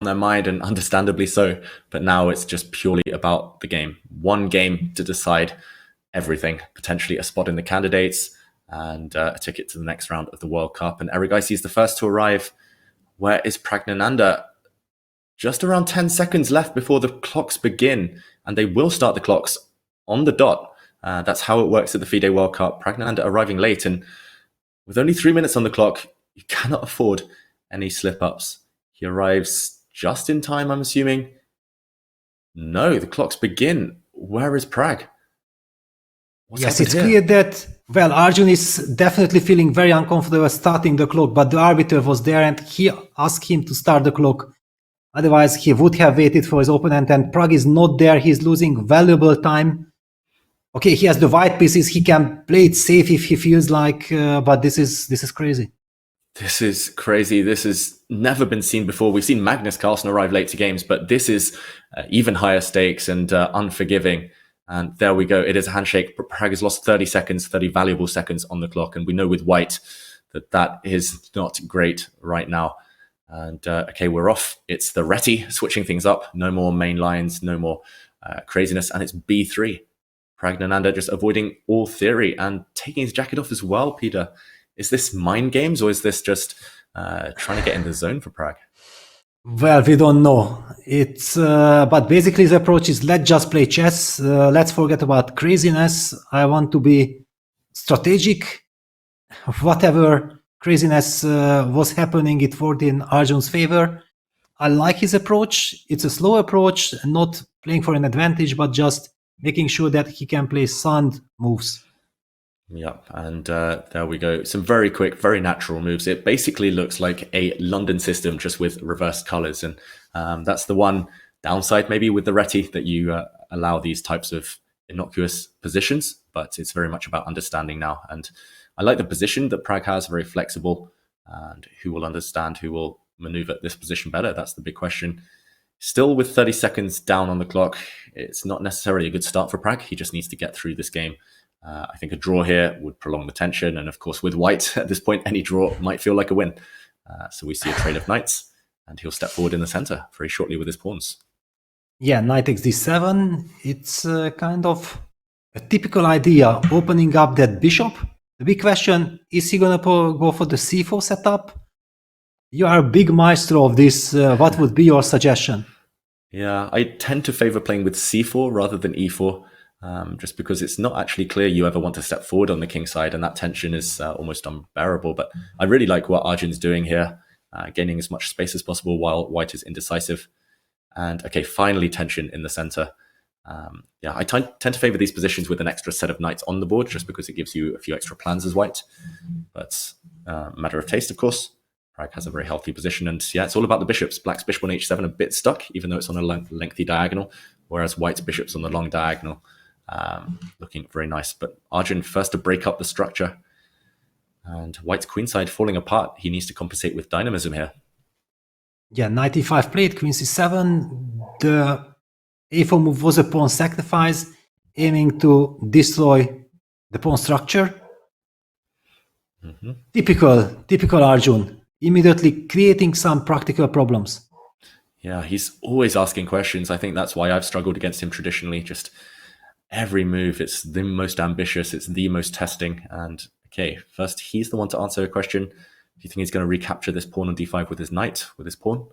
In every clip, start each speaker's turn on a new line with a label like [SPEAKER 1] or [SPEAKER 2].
[SPEAKER 1] their mind, and understandably so. But now it's just purely about the game. One game to decide everything, potentially a spot in the candidates and a ticket to the next round of the World Cup. And Erigaisi is the first to arrive. Where is Praggnanandhaa? Just around 10 seconds left before the clocks begin, and they will start the clocks on the dot. That's how it works at the FIDE World Cup. Praggnanandhaa arriving late, and with only 3 minutes on the clock, you cannot afford any slip-ups. He arrives just in time, I'm assuming. No, the clocks begin. Where is Prag?
[SPEAKER 2] Yes, it's clear that, well, Arjun is definitely feeling very uncomfortable starting the clock, but the arbiter was there and he asked him to start the clock. Otherwise, he would have waited for his opponent, and Prag is not there. He's losing valuable time. Okay, he has the white pieces. He can play it safe if he feels like, but this is crazy.
[SPEAKER 1] This is crazy. This has never been seen before. We've seen Magnus Carlsen arrive late to games, but this is even higher stakes and unforgiving. And there we go. It is a handshake. Prag has lost 30 seconds, 30 valuable seconds on the clock. And we know with white that is not great right now. And okay, we're off. It's the Reti switching things up. No more main lines, no more craziness. And it's B3. Praggnanandhaa just avoiding all theory and taking his jacket off as well, Peter. Is this mind games, or is this just trying to get in the zone for Prag?
[SPEAKER 2] Well, we don't know. It's but basically the approach is, let's just play chess. Let's forget about craziness. I want to be strategic. Whatever craziness was happening, it worked in Arjun's favor. I like his approach. It's a slow approach, not playing for an advantage, but just making sure that he can play sound moves.
[SPEAKER 1] Yep, and there we go. Some very quick, very natural moves. It basically looks like a London system, just with reversed colors. And that's the one downside maybe with the Reti, that you allow these types of innocuous positions, but it's very much about understanding now. And I like the position that Prag has, very flexible, and who will understand, who will maneuver this position better? That's the big question. Still with 30 seconds down on the clock, it's not necessarily a good start for Prag. He just needs to get through this game. I think a draw here would prolong the tension. And of course, with white at this point, any draw might feel like a win. So we see a trade of knights, and he'll step forward in the center very shortly with his pawns.
[SPEAKER 2] Yeah, knight takes d7. It's kind of a typical idea, opening up that bishop. The big question, is he going to go for the c4 setup? You are a big maestro of this. What would be your suggestion?
[SPEAKER 1] Yeah, I tend to favor playing with c4 rather than e4. Just because it's not actually clear you ever want to step forward on the king side, and that tension is almost unbearable. But I really like what Arjun's doing here, gaining as much space as possible while white is indecisive. And okay, finally tension in the center. Yeah, I tend to favor these positions with an extra set of knights on the board, just because it gives you a few extra plans as white. But matter of taste, of course. Prag has a very healthy position, and yeah, it's all about the bishops. Black's bishop on h7 a bit stuck, even though it's on a lengthy diagonal, whereas white's bishop's on the long diagonal. Looking very nice, but Arjun first to break up the structure, and white's queenside falling apart. He needs to compensate with dynamism here.
[SPEAKER 2] Yeah, knight e5 played, queen c7. The a4 move was a pawn sacrifice, aiming to destroy the pawn structure. Typical Arjun, immediately creating some practical problems.
[SPEAKER 1] Yeah, he's always asking questions. I think that's why I've struggled against him traditionally. Just every move, it's the most ambitious, it's the most testing. And okay, first he's the one to answer a question. Do you think he's going to recapture this pawn on d5 with his knight, with his pawn?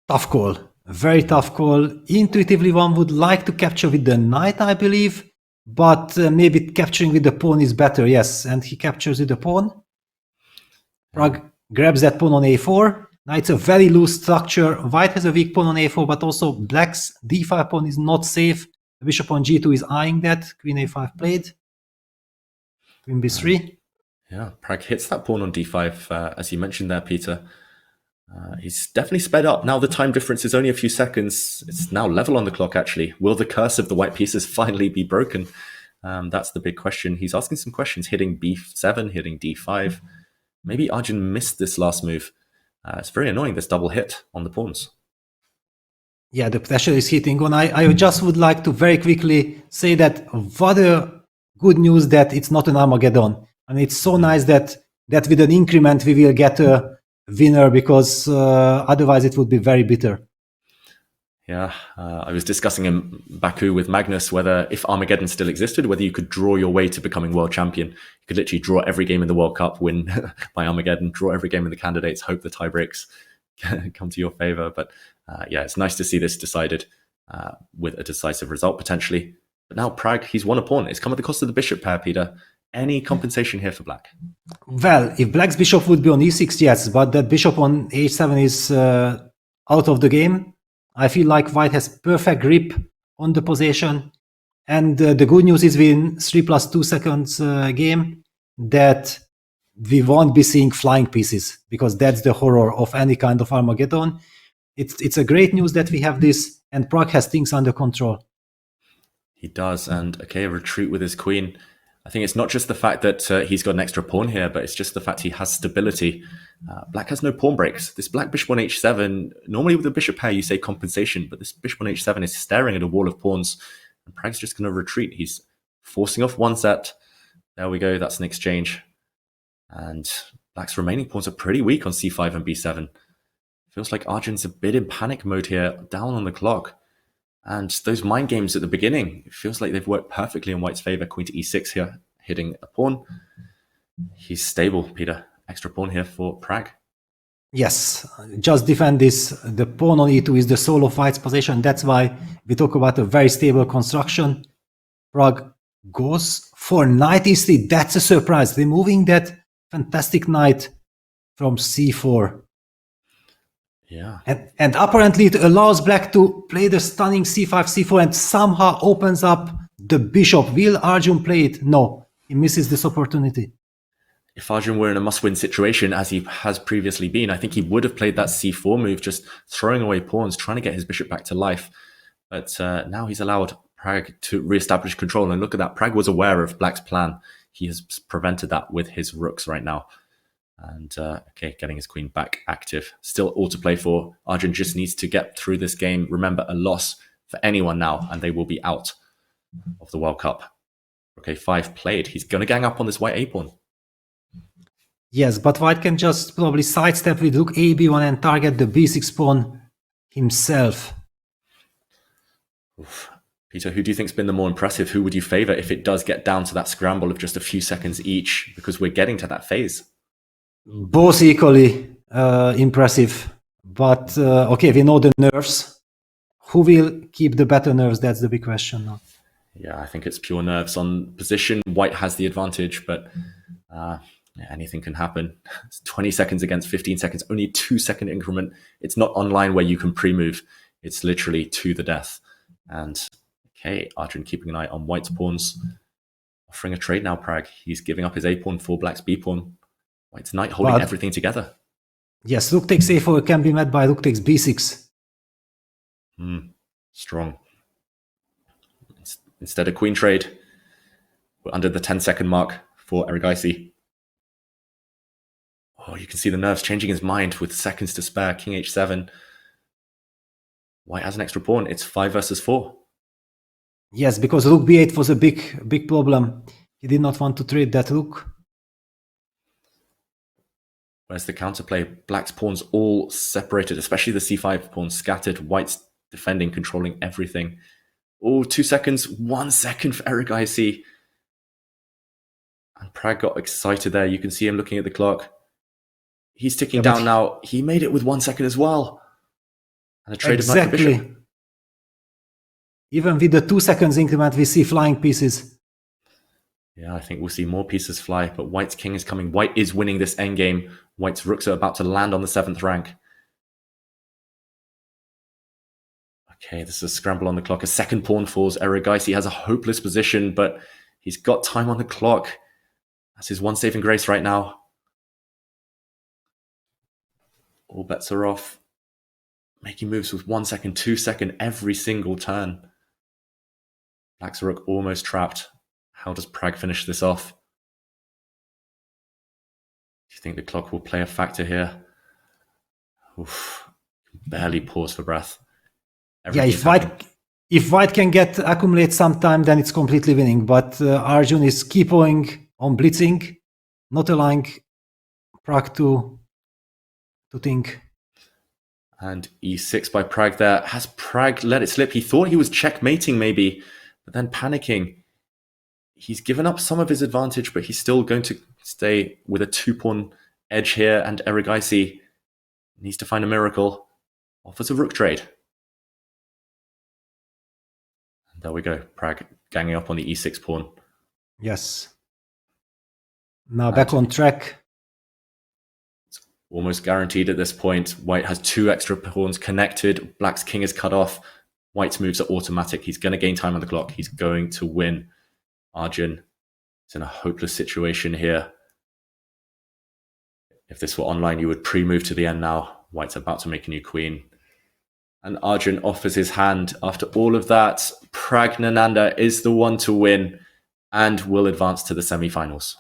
[SPEAKER 2] Tough call, very tough call. Intuitively, one would like to capture with the knight, I believe, but maybe capturing with the pawn is better, yes. And he captures with the pawn. Prag grabs that pawn on a4. Now it's a very loose structure. White has a weak pawn on a4, but also black's d5 pawn is not safe. The bishop on g2 is eyeing that. Queen a5 played. Queen b3.
[SPEAKER 1] Yeah, Prag hits that pawn on d5, as you mentioned there, Peter. He's definitely sped up. Now the time difference is only a few seconds. It's now level on the clock, actually. Will the curse of the white pieces finally be broken? That's the big question. He's asking some questions, hitting b7, hitting d5. Maybe Arjun missed this last move. It's very annoying, this double hit on the pawns.
[SPEAKER 2] Yeah, the pressure is hitting on. I just would like to very quickly say that what a good news that it's not an Armageddon. And it's so nice that with an increment we will get a winner, because otherwise it would be very bitter.
[SPEAKER 1] Yeah, I was discussing in Baku with Magnus whether, if Armageddon still existed, whether you could draw your way to becoming world champion. You could literally draw every game in the World Cup, win by Armageddon, draw every game in the candidates, hope the tie breaks come to your favor. But yeah, it's nice to see this decided with a decisive result potentially. But now Prag, he's won a pawn. It's come at the cost of the bishop pair, Peter. Any compensation here for black?
[SPEAKER 2] Well, if black's bishop would be on e6, yes, but that bishop on h7 is out of the game. I feel like white has perfect grip on the position. And the good news is within 3+2 seconds game that we won't be seeing flying pieces, because that's the horror of any kind of Armageddon. It's a great news that we have this, and Prag has things under control.
[SPEAKER 1] He does, and okay, a retreat with his queen. I think it's not just the fact that he's got an extra pawn here, but it's just the fact he has stability. Black has no pawn breaks. This black bishop on h7, normally with a bishop pair you say compensation, but this bishop on h7 is staring at a wall of pawns, and Prag's just going to retreat. He's forcing off one set. There we go, that's an exchange. And black's remaining pawns are pretty weak on c5 and b7. Feels like Arjun's a bit in panic mode here, down on the clock. And those mind games at the beginning, it feels like they've worked perfectly in white's favor. Queen to e6 here, hitting a pawn. He's stable, Peter. Extra pawn here for Prag.
[SPEAKER 2] Yes, just defend this. The pawn on e2 is the soul of white's position. That's why we talk about a very stable construction. Prag goes for knight e3. That's a surprise. Removing that fantastic knight from c4.
[SPEAKER 1] Yeah.
[SPEAKER 2] And apparently it allows black to play the stunning c5, c4, and somehow opens up the bishop. Will Arjun play it? No, he misses this opportunity.
[SPEAKER 1] If Arjun were in a must-win situation, as he has previously been, I think he would have played that c4 move, just throwing away pawns, trying to get his bishop back to life. But now he's allowed Prag to re-establish control. And look at that, Prag was aware of black's plan. He has prevented that with his rooks right now. And okay, getting his queen back active. Still all to play for. Arjun just needs to get through this game. Remember, a loss for anyone now, and they will be out of the World Cup. Okay, 5 played. He's going to gang up on this white a-pawn.
[SPEAKER 2] Yes, but white can just probably sidestep with rook a, b1 and target the b6 pawn himself.
[SPEAKER 1] Oof. Peter, who do you think's been the more impressive? Who would you favor if it does get down to that scramble of just a few seconds each? Because we're getting to that phase.
[SPEAKER 2] Both equally impressive, but okay, we know the nerves. Who will keep the better nerves? That's the big question now.
[SPEAKER 1] Yeah, I think it's pure nerves. On position, white has the advantage, but anything can happen. It's 20 seconds against 15 seconds, only a 2-second increment. It's not online where you can pre-move. It's literally to the death. And okay, Arjun keeping an eye on white's pawns. Offering a trade now, Prag. He's giving up his a-pawn for black's b-pawn. White's knight holding everything together.
[SPEAKER 2] Yes, rook takes a4 can be met by rook takes b6.
[SPEAKER 1] Strong. Instead of queen trade, we're under the 10-second mark for Erigaisi. Oh, you can see the nerves changing his mind with seconds to spare. King h7. White has an extra pawn. It's 5 versus 4.
[SPEAKER 2] Yes, because rook b8 was a big problem. He did not want to trade that rook.
[SPEAKER 1] Where's the counterplay? Black's pawns all separated, especially the c5 pawn scattered. White's defending, controlling everything. Oh, 2 seconds, 1 second for Erigaisi. And Prag got excited there. You can see him looking at the clock. He's ticking down now. He made it with 1 second as well. And a trade of knight for bishop.
[SPEAKER 2] Even with the 2 seconds increment, we see flying pieces.
[SPEAKER 1] Yeah, I think we'll see more pieces fly, but White's king is coming. White is winning this endgame. White's rooks are about to land on the 7th rank. Okay, this is a scramble on the clock. A second pawn falls. Erigaisi has a hopeless position, but he's got time on the clock. That's his one saving grace right now. All bets are off. Making moves with 1 second, 2 second every single turn. Black's rook almost trapped. How does Prag finish this off? Do you think the clock will play a factor here? Oof. Barely pause for breath.
[SPEAKER 2] Yeah, if white can accumulate some time, then it's completely winning. But Arjun is keeping on blitzing, not allowing Prag to to think.
[SPEAKER 1] And e6 by Prag there. Has Prag let it slip? He thought he was checkmating maybe, but then panicking. He's given up some of his advantage, but he's still going to stay with a 2-pawn edge here, and Erigaisi needs to find a miracle. Offers a rook trade. And there we go. Prag ganging up on the e6 pawn.
[SPEAKER 2] Yes. Now back on track.
[SPEAKER 1] It's almost guaranteed at this point. White has 2 extra pawns connected. Black's king is cut off. White's moves are automatic. He's going to gain time on the clock. He's going to win. Arjun is in a hopeless situation here. If this were online, you would pre-move to the end now. White's about to make a new queen. And Arjun offers his hand. After all of that, Praggnanandhaa is the one to win and will advance to the semi-finals.